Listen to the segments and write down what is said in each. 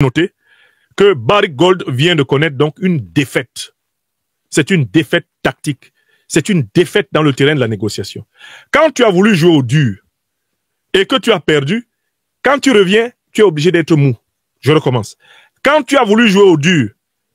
noter que Barrick Gold vient de connaître donc une défaite. C'est une défaite tactique. C'est une défaite dans le terrain de la négociation. Quand tu as voulu jouer au dur et que tu as perdu, quand tu reviens, tu es obligé d'être mou. Je recommence. Quand tu as voulu jouer au dur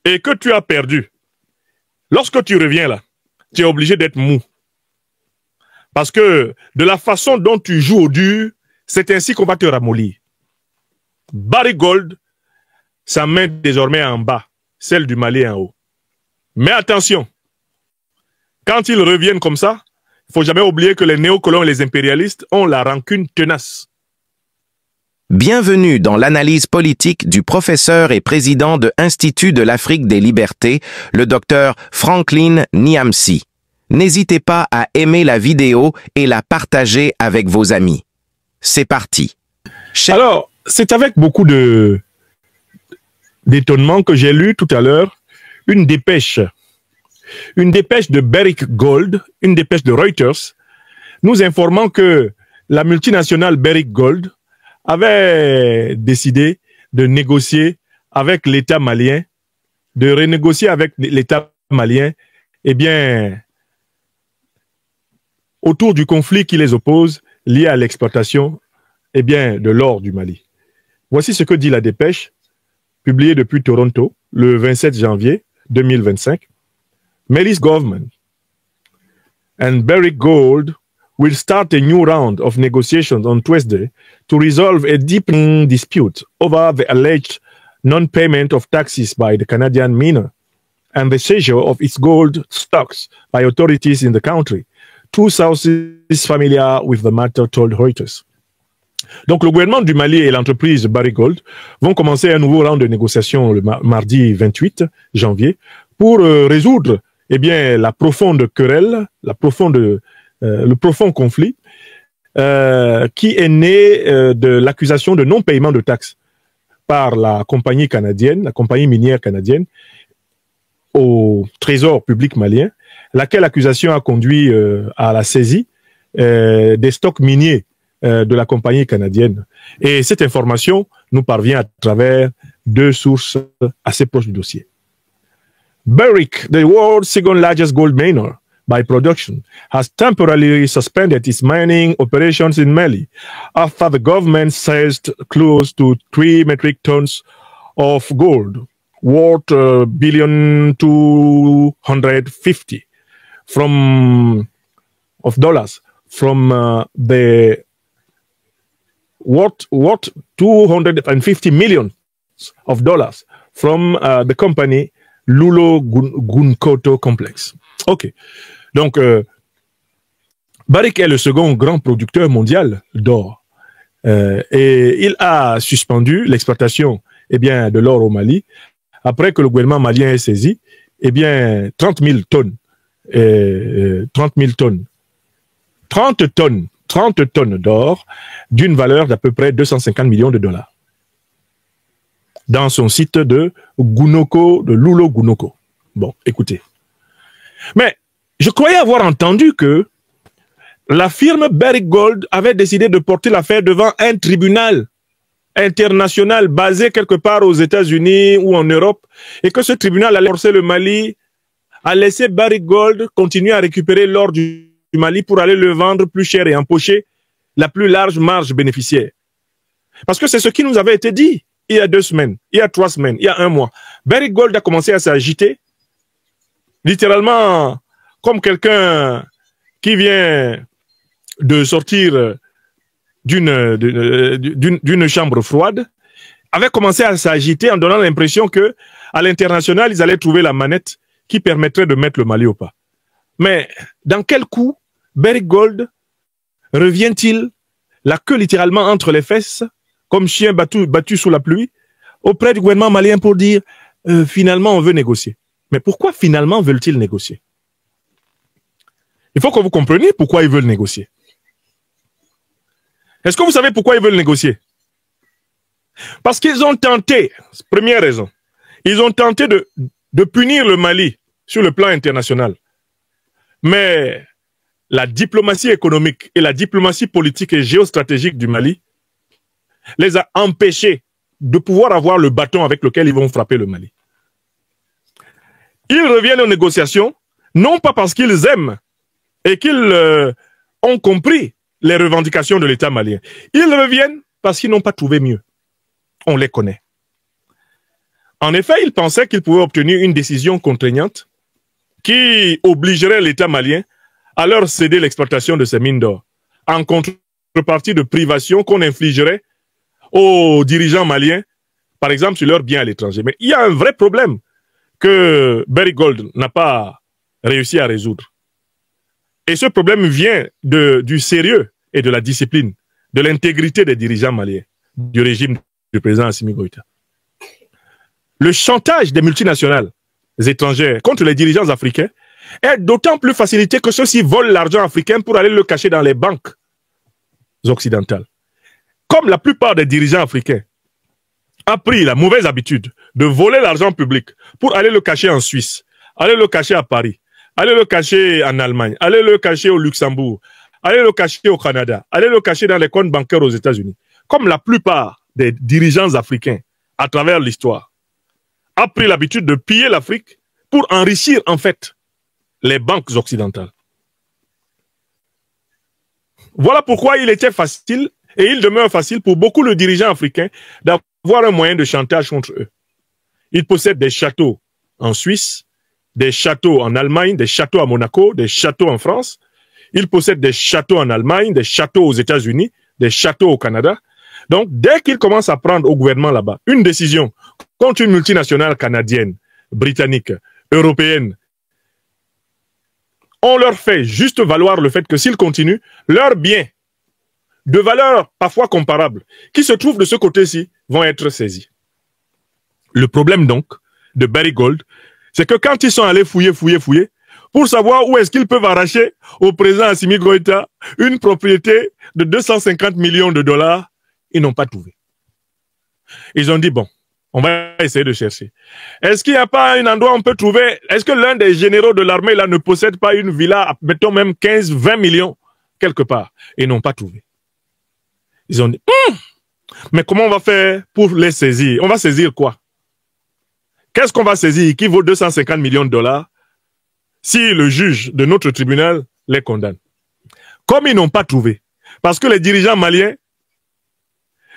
et que tu as perdu, lorsque tu reviens là, tu es obligé d'être mou. Parce que de la façon dont tu joues au dur, c'est ainsi qu'on va te ramollir. Barrick Gold, sa main désormais en bas, celle du Mali en haut. Mais attention, quand ils reviennent comme ça, il ne faut jamais oublier que les néocolons et les impérialistes ont la rancune tenace. Bienvenue dans l'analyse politique du professeur et président de l'Institut de l'Afrique des Libertés, le docteur Franklin Nyamsi. N'hésitez pas à aimer la vidéo et la partager avec vos amis. C'est parti. Alors, c'est avec beaucoup d'étonnement que j'ai lu tout à l'heure une dépêche de Barrick Gold, une dépêche de Reuters, nous informant que la multinationale Barrick Gold avait décidé de négocier avec l'État malien, de renégocier avec l'État malien, eh bien, autour du conflit qui les oppose, lié à l'exploitation, eh bien, de l'or du Mali. Voici ce que dit la dépêche, publiée depuis Toronto, le 27 janvier 2025. Mali's government and Barrick Gold will start a new round of negotiations on Tuesday to resolve a deepening dispute over the alleged non-payment of taxes by the Canadian miner and the seizure of its gold stocks by authorities in the country. Two sources familiar with the matter told Reuters. Donc, le gouvernement du Mali et l'entreprise Barrick Gold vont commencer un nouveau round de négociations le mardi 28 janvier pour résoudre eh bien, la profonde querelle, le profond conflit qui est né de l'accusation de non-paiement de taxes par la compagnie canadienne, la compagnie minière canadienne, au trésor public malien, laquelle accusation a conduit à la saisie des stocks miniers de la compagnie canadienne. Et cette information nous parvient à travers deux sources assez proches du dossier. Barrick, the world's second largest gold miner by production, has temporarily suspended its mining operations in Mali after the government seized close to 3 metric tons of gold, worth $1,250 worth $250 million from the company Lulo Gunkoto Complex. OK. Donc, Barrick est le second grand producteur mondial d'or. Et il a suspendu l'exploitation eh bien, de l'or au Mali après que le gouvernement malien ait saisi eh bien, 30 000 tonnes. 30 tonnes d'or d'une valeur d'à peu près 250 millions de dollars dans son site de Gunoko, de Lulo Gunoko. Bon, écoutez. Mais je croyais avoir entendu que la firme Barrick Gold avait décidé de porter l'affaire devant un tribunal international basé quelque part aux États-Unis ou en Europe et que ce tribunal allait forcer le Mali à laisser Barrick Gold continuer à récupérer l'or du Mali pour aller le vendre plus cher et empocher la plus large marge bénéficiaire. Parce que c'est ce qui nous avait été dit il y a 2 semaines, il y a 3 semaines, il y a 1 mois. Barrick Gold a commencé à s'agiter, littéralement comme quelqu'un qui vient de sortir d'une chambre froide, avait commencé à s'agiter en donnant l'impression que à l'international, ils allaient trouver la manette qui permettrait de mettre le Mali au pas. Mais dans quel coup Barrick Gold revient-il la queue littéralement entre les fesses, comme chien battu sous la pluie, auprès du gouvernement malien pour dire finalement on veut négocier. Mais pourquoi finalement veulent-ils négocier? Il faut que vous compreniez pourquoi ils veulent négocier. Est-ce que vous savez pourquoi ils veulent négocier? Parce qu'ils ont tenté, première raison, ils ont tenté de punir le Mali sur le plan international. Mais la diplomatie économique et la diplomatie politique et géostratégique du Mali les a empêchés de pouvoir avoir le bâton avec lequel ils vont frapper le Mali. Ils reviennent aux négociations, non pas parce qu'ils aiment et qu'ils ont compris les revendications de l'État malien. Ils reviennent parce qu'ils n'ont pas trouvé mieux. On les connaît. En effet, ils pensaient qu'ils pouvaient obtenir une décision contraignante qui obligerait l'État malien à leur céder l'exploitation de ces mines d'or, en contrepartie de privations qu'on infligerait aux dirigeants maliens, par exemple sur leurs biens à l'étranger. Mais il y a un vrai problème que Barrick Gold n'a pas réussi à résoudre. Et ce problème vient du sérieux et de la discipline, de l'intégrité des dirigeants maliens, du régime du président Assimi Goïta. Le chantage des multinationales étrangères contre les dirigeants africains est d'autant plus facilité que ceux-ci volent l'argent africain pour aller le cacher dans les banques occidentales. Comme la plupart des dirigeants africains ont pris la mauvaise habitude de voler l'argent public pour aller le cacher en Suisse, aller le cacher à Paris, aller le cacher en Allemagne, aller le cacher au Luxembourg, aller le cacher au Canada, aller le cacher dans les comptes bancaires aux États-Unis. Comme la plupart des dirigeants africains à travers l'histoire ont pris l'habitude de piller l'Afrique pour enrichir en fait les banques occidentales. Voilà pourquoi il était facile et il demeure facile pour beaucoup de dirigeants africains d'avoir un moyen de chantage contre eux. Ils possèdent des châteaux en Suisse, des châteaux en Allemagne, des châteaux à Monaco, des châteaux en France. Ils possèdent des châteaux en Allemagne, des châteaux aux États-Unis, des châteaux au Canada. Donc, dès qu'ils commencent à prendre au gouvernement là-bas une décision contre une multinationale canadienne, britannique, européenne, on leur fait juste valoir le fait que s'ils continuent, leurs biens de valeur parfois comparable qui se trouvent de ce côté-ci vont être saisis. Le problème donc de Barrick Gold, c'est que quand ils sont allés fouiller, pour savoir où est-ce qu'ils peuvent arracher au président Assimi Goïta une propriété de 250 millions de dollars, ils n'ont pas trouvé. Ils ont dit, bon, on va essayer de chercher. Est-ce qu'il n'y a pas un endroit où on peut trouver, est-ce que l'un des généraux de l'armée là ne possède pas une villa, mettons même 15, 20 millions, quelque part? Ils n'ont pas trouvé. Ils ont dit, mais comment on va faire pour les saisir? On va saisir quoi? Qu'est-ce qu'on va saisir qui vaut 250 millions de dollars si le juge de notre tribunal les condamne? Comme ils n'ont pas trouvé, parce que les dirigeants maliens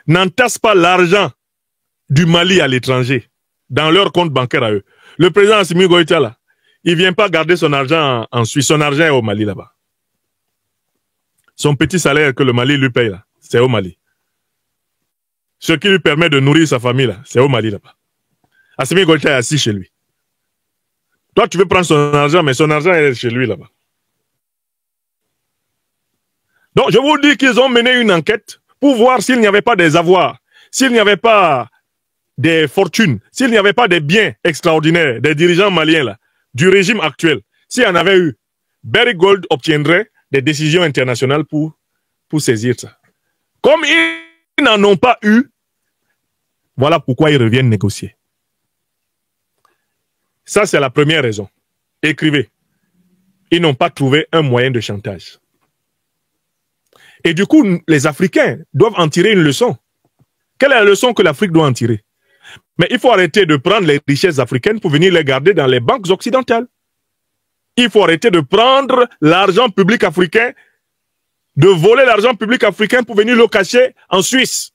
n'entassent pas l'argent du Mali à l'étranger dans leur compte bancaire à eux. Le président Assimi Goïta, là, il ne vient pas garder son argent en Suisse, son argent est au Mali là-bas. Son petit salaire que le Mali lui paye là, c'est au Mali. Ce qui lui permet de nourrir sa famille là, c'est au Mali là-bas. Assimi Goïta est assis chez lui. Toi, tu veux prendre son argent, mais son argent est chez lui là-bas. Donc, je vous dis qu'ils ont mené une enquête pour voir s'il n'y avait pas des avoirs, s'il n'y avait pas des fortunes, s'il n'y avait pas des biens extraordinaires des dirigeants maliens là, du régime actuel. S'il y en avait eu, Barrick Gold obtiendrait des décisions internationales pour saisir ça. Comme ils n'en ont pas eu, voilà pourquoi ils reviennent négocier. Ça, c'est la première raison. Écrivez. Ils n'ont pas trouvé un moyen de chantage. Et du coup, les Africains doivent en tirer une leçon. Quelle est la leçon que l'Afrique doit en tirer? Mais il faut arrêter de prendre les richesses africaines pour venir les garder dans les banques occidentales. Il faut arrêter de prendre l'argent public africain, de voler l'argent public africain pour venir le cacher en Suisse,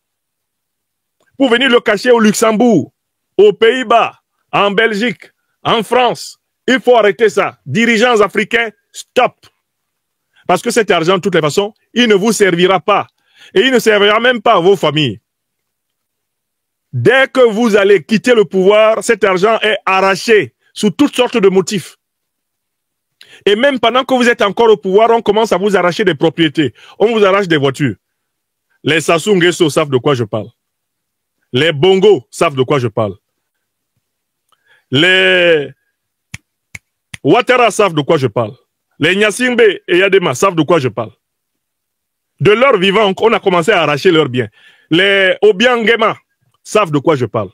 pour venir le cacher au Luxembourg, aux Pays-Bas, en Belgique, en France. Il faut arrêter ça. Dirigeants africains, stop. Parce que cet argent, de toutes les façons, il ne vous servira pas. Et il ne servira même pas à vos familles. Dès que vous allez quitter le pouvoir, cet argent est arraché sous toutes sortes de motifs. Et même pendant que vous êtes encore au pouvoir, on commence à vous arracher des propriétés. On vous arrache des voitures. Les Sassou Nguesso savent de quoi je parle. Les Bongo savent de quoi je parle. Les Ouattara savent de quoi je parle. Les Nyasingbe et Yadema savent de quoi je parle. De leur vivant, on a commencé à arracher leurs biens. Les Obiangema savent de quoi je parle.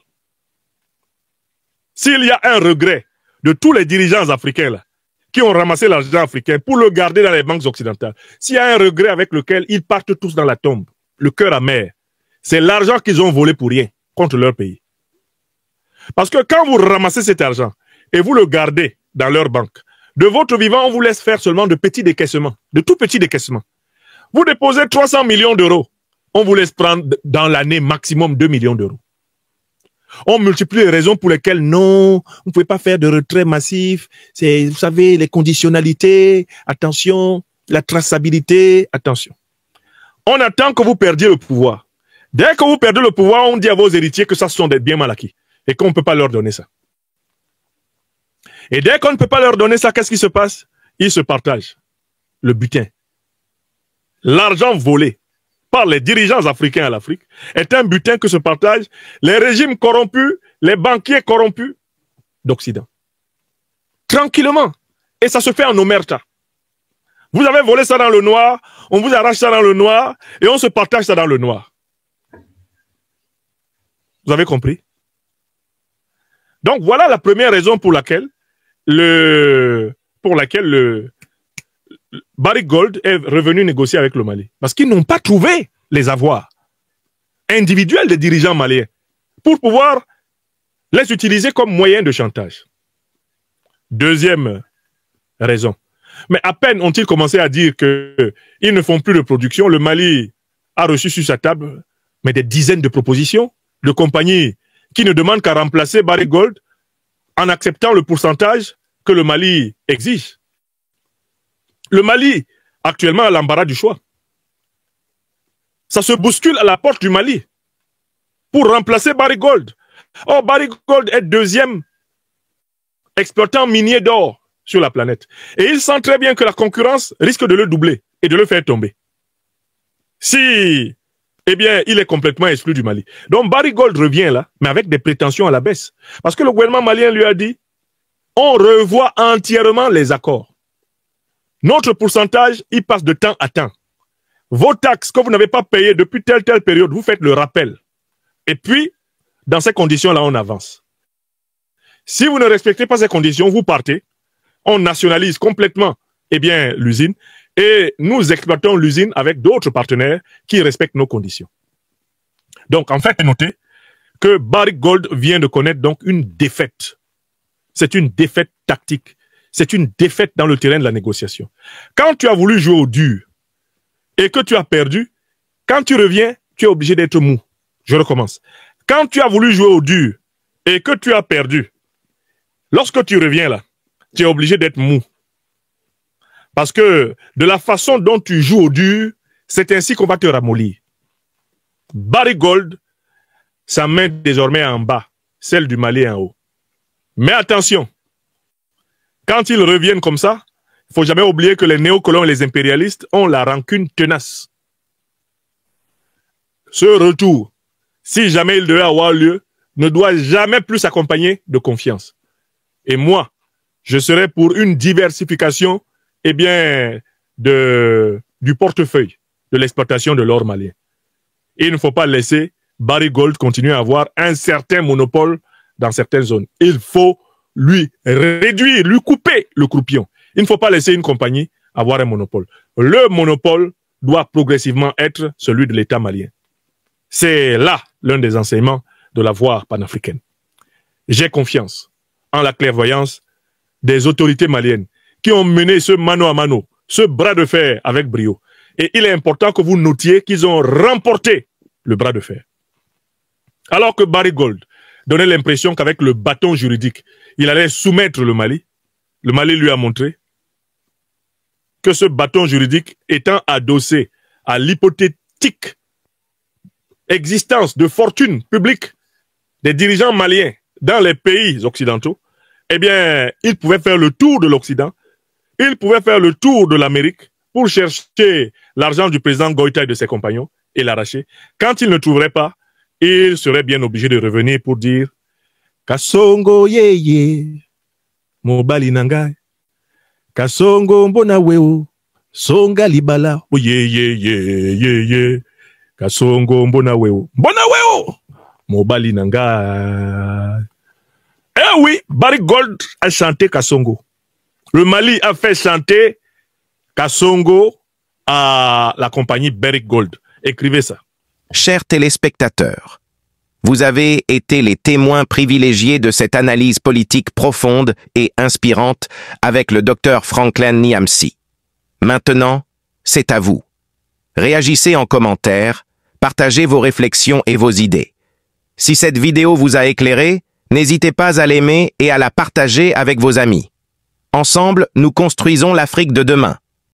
S'il y a un regret de tous les dirigeants africains là, qui ont ramassé l'argent africain pour le garder dans les banques occidentales, s'il y a un regret avec lequel ils partent tous dans la tombe, le cœur amer, c'est l'argent qu'ils ont volé pour rien. contre leur pays. Parce que quand vous ramassez cet argent et vous le gardez dans leur banque, de votre vivant, on vous laisse faire seulement de petits décaissements, de tout petits décaissements. Vous déposez 300 millions d'euros, on vous laisse prendre dans l'année maximum 2 millions d'euros. On multiplie les raisons pour lesquelles non, vous ne pouvez pas faire de retrait massif. C'est, vous savez, les conditionnalités, attention, la traçabilité, attention. On attend que vous perdiez le pouvoir. Dès que vous perdez le pouvoir, on dit à vos héritiers que ça sont des biens mal acquis et qu'on ne peut pas leur donner ça. Et dès qu'on ne peut pas leur donner ça, qu'est-ce qui se passe? Ils se partagent le butin. L'argent volé par les dirigeants africains à l'Afrique est un butin que se partagent les régimes corrompus, les banquiers corrompus d'Occident. Tranquillement. Et ça se fait en omerta. Vous avez volé ça dans le noir, on vous arrache ça dans le noir et on se partage ça dans le noir. Vous avez compris? Donc voilà la première raison pour laquelle Barrick Gold est revenu négocier avec le Mali. Parce qu'ils n'ont pas trouvé les avoirs individuels des dirigeants maliens pour pouvoir les utiliser comme moyen de chantage. Deuxième raison. Mais à peine ont-ils commencé à dire qu'ils ne font plus de production, le Mali a reçu sur sa table mais des dizaines de propositions de compagnies qui ne demandent qu'à remplacer Barrick Gold en acceptant le pourcentage que le Mali exige. Le Mali, actuellement, a l'embarras du choix. Ça se bouscule à la porte du Mali pour remplacer Barrick Gold. Or, Barrick Gold est deuxième exploitant minier d'or sur la planète. Et il sent très bien que la concurrence risque de le doubler et de le faire tomber. Si, eh bien, il est complètement exclu du Mali. Donc, Barrick Gold revient là, mais avec des prétentions à la baisse. Parce que le gouvernement malien lui a dit, on revoit entièrement les accords. Notre pourcentage, il passe de temps à temps. Vos taxes que vous n'avez pas payées depuis telle période, vous faites le rappel. Et puis, dans ces conditions-là, on avance. Si vous ne respectez pas ces conditions, vous partez. On nationalise complètement, eh bien, l'usine. Et nous exploitons l'usine avec d'autres partenaires qui respectent nos conditions. Donc, en fait, notez que Barrick Gold vient de connaître donc une défaite. C'est une défaite tactique. C'est une défaite dans le terrain de la négociation. Quand tu as voulu jouer au dur et que tu as perdu, quand tu reviens, tu es obligé d'être mou. Je recommence. Quand tu as voulu jouer au dur et que tu as perdu, lorsque tu reviens là, tu es obligé d'être mou. Parce que de la façon dont tu joues au dur, c'est ainsi qu'on va te ramollir. Barrick Gold, sa main désormais en bas, celle du Mali en haut. Mais attention, quand ils reviennent comme ça, il ne faut jamais oublier que les néocolons et les impérialistes ont la rancune tenace. Ce retour, si jamais il devait avoir lieu, ne doit jamais plus s'accompagner de confiance. Et moi, je serais pour une diversification, eh bien, du portefeuille de l'exploitation de l'or malien. Il ne faut pas laisser Barrick Gold continuer à avoir un certain monopole dans certaines zones. Il faut lui réduire, lui couper le croupion. Il ne faut pas laisser une compagnie avoir un monopole. Le monopole doit progressivement être celui de l'État malien. C'est là l'un des enseignements de la voie panafricaine. J'ai confiance en la clairvoyance des autorités maliennes qui ont mené ce mano à mano, ce bras de fer avec brio. Et il est important que vous notiez qu'ils ont remporté le bras de fer. Alors que Barrick Gold donnait l'impression qu'avec le bâton juridique, il allait soumettre le Mali lui a montré que ce bâton juridique étant adossé à l'hypothétique existence de fortune publique des dirigeants maliens dans les pays occidentaux, eh bien, il pouvait faire le tour de l'Occident, il pouvait faire le tour de l'Amérique pour chercher l'argent du président Goïta et de ses compagnons et l'arracher. Quand il ne trouverait pas, il serait bien obligé de revenir pour dire Kasongo yeye, mobali nangai, Kasongo mbona weo, songa libala, oh ye, Kasongo mbona weo, mobali nangai. Eh oui, Barrick Gold a chanté Kasongo. Le Mali a fait chanter Kasongo à la compagnie Barrick Gold. Écrivez ça. Chers téléspectateurs, Vous avez été les témoins privilégiés de cette analyse politique profonde et inspirante avec le Dr Franklin Nyamsi. Maintenant, c'est à vous. Réagissez en commentaire, partagez vos réflexions et vos idées. Si cette vidéo vous a éclairé, n'hésitez pas à l'aimer et à la partager avec vos amis. Ensemble, nous construisons l'Afrique de demain.